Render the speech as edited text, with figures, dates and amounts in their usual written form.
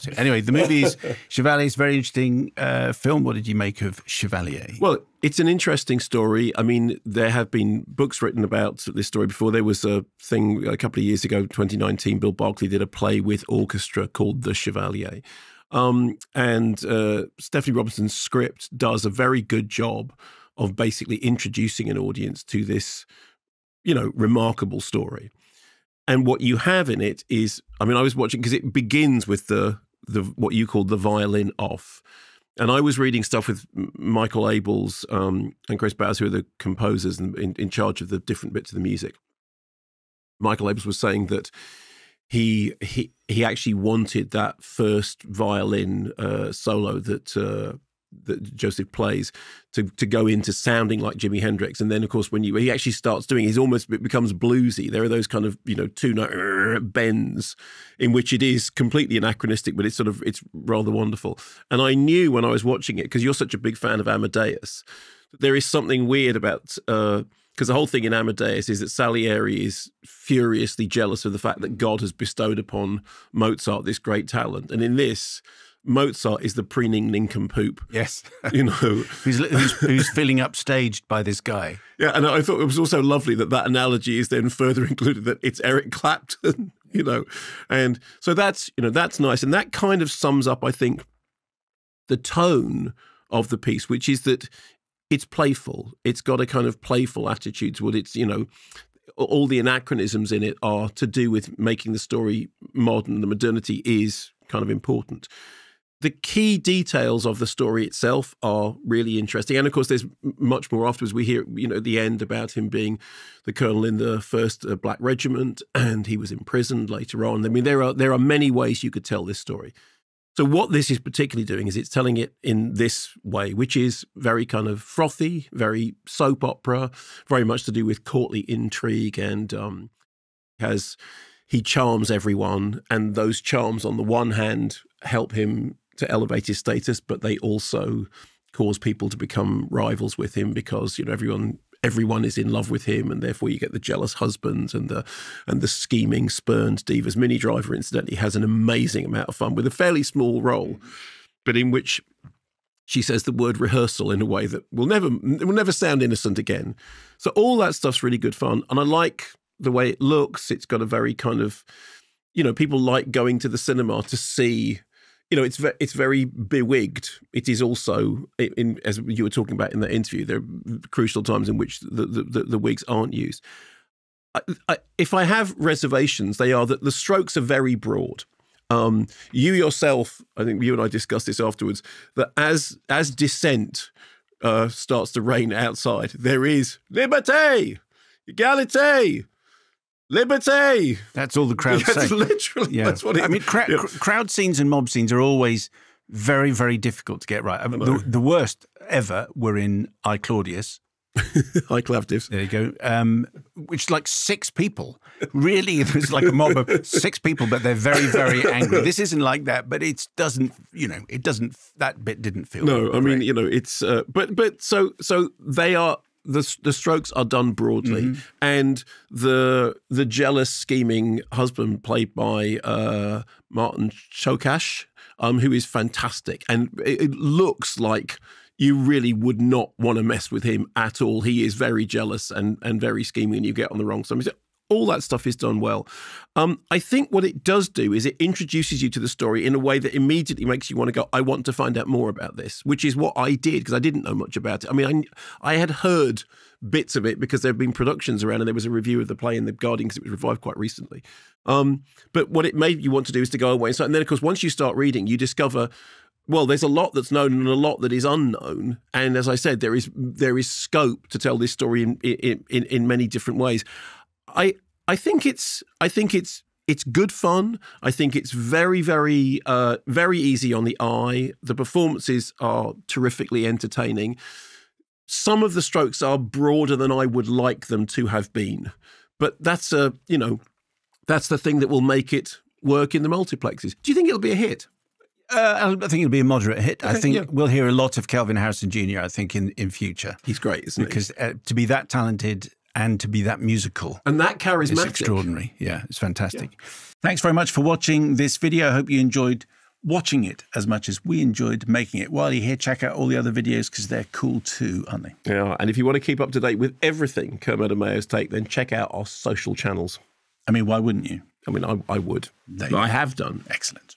about it. Anyway, the movie is Chevalier. It's a very interesting film. What did you make of Chevalier? Well, it's an interesting story. I mean, there have been books written about this story before. There was a thing a couple of years ago, 2019, Bill Barkley did a play with orchestra called The Chevalier. And Stephanie Robinson's script does a very good job of basically introducing an audience to this, remarkable story. And what you have in it is, I mean, I was watching because it begins with the what you call the violin off. And I was reading stuff with Michael Abels and Chris Bowers, who are the composers and in charge of the different bits of the music. Michael Abels was saying that he actually wanted that first violin solo that Joseph plays to go into sounding like Jimi Hendrix, and then of course when he actually starts doing, it becomes bluesy. There are those kind of two-note bends in which it is completely anachronistic, but it's rather wonderful. And I knew when I was watching it, because you're such a big fan of Amadeus, that there is something weird about. Because the whole thing in Amadeus is that Salieri is furiously jealous of the fact that God has bestowed upon Mozart this great talent. And in this, Mozart is the preening nincompoop. Yes. who's feeling upstaged by this guy. Yeah, and I thought it was also lovely that analogy is then further included, that it's Eric Clapton, And so that's nice. And that kind of sums up, I think, the tone of the piece, which is that it's playful. It's got a kind of playful attitude toward it. All the anachronisms in it are to do with making the story modern. The modernity is kind of important. The key details of the story itself are really interesting. And of course, there's much more afterwards. We hear, at the end about him being the colonel in the 1st Black Regiment, and he was imprisoned later on. I mean, there are many ways you could tell this story. So what this is particularly doing is it's telling it in this way, which is very kind of frothy, very soap opera, very much to do with courtly intrigue, and he charms everyone, and those charms on the one hand help him to elevate his status, but they also cause people to become rivals with him because everyone is in love with him, and therefore you get the jealous husbands and the scheming, spurned divas. Minnie Driver, incidentally, has an amazing amount of fun with a fairly small role, but in which she says the word rehearsal in a way that will never sound innocent again. So all that stuff's really good fun, and I like the way it looks. It's got a very kind of, people like going to the cinema to see. It's very bewigged. It is also, as you were talking about in that interview, there are crucial times in which the wigs aren't used. If I have reservations, they are that the strokes are very broad. You yourself, I think you and I discussed this afterwards, that as dissent starts to reign outside, there is liberté, égalité, liberté. That's all the crowd say. Literally, yeah. That's what it is. I mean, crowd scenes and mob scenes are always very, very difficult to get right. I mean, the worst ever were in I, Claudius. I, Clavdivs. There you go. Which is like 6 people. Really, it was like a mob of 6 people, but they're very, very angry. This isn't like that, but it doesn't, that bit didn't feel. No, great. I mean, it's, but so they are, the strokes are done broadly, and the jealous, scheming husband played by Martin Chokash, who is fantastic, and it looks like you really would not want to mess with him at all. He is very jealous and very scheming, and you get on the wrong side. All that stuff is done well. I think what it does do is it introduces you to the story in a way that immediately makes you want to go, I want to find out more about this, which is what I did because I didn't know much about it. I mean, I had heard bits of it because there have been productions around, and there was a review of the play in The Guardian because it was revived quite recently. But what it made you want to do is to go away. And then, of course, once you start reading, you discover, well, there's a lot that's known and a lot that is unknown. And as I said, there is scope to tell this story in many different ways. I think it's good fun. I think it's very, very, very easy on the eye. The performances are terrifically entertaining. Some of the strokes are broader than I would like them to have been, but that's the thing that will make it work in the multiplexes. Do you think it'll be a hit? I think it'll be a moderate hit. Okay, I think we'll hear a lot of Kelvin Harrison Jr., I think, in future. He's great, isn't he? Because to be that talented and to be that musical. And that charismatic. It's extraordinary. Yeah, it's fantastic. Yeah. Thanks very much for watching this video. I hope you enjoyed watching it as much as we enjoyed making it. While you're here, check out all the other videos because they're cool too, aren't they? Yeah, and if you want to keep up to date with everything Kermode and Mayo's take, then check out our social channels. I mean, why wouldn't you? I mean, I would. I have done. Excellent.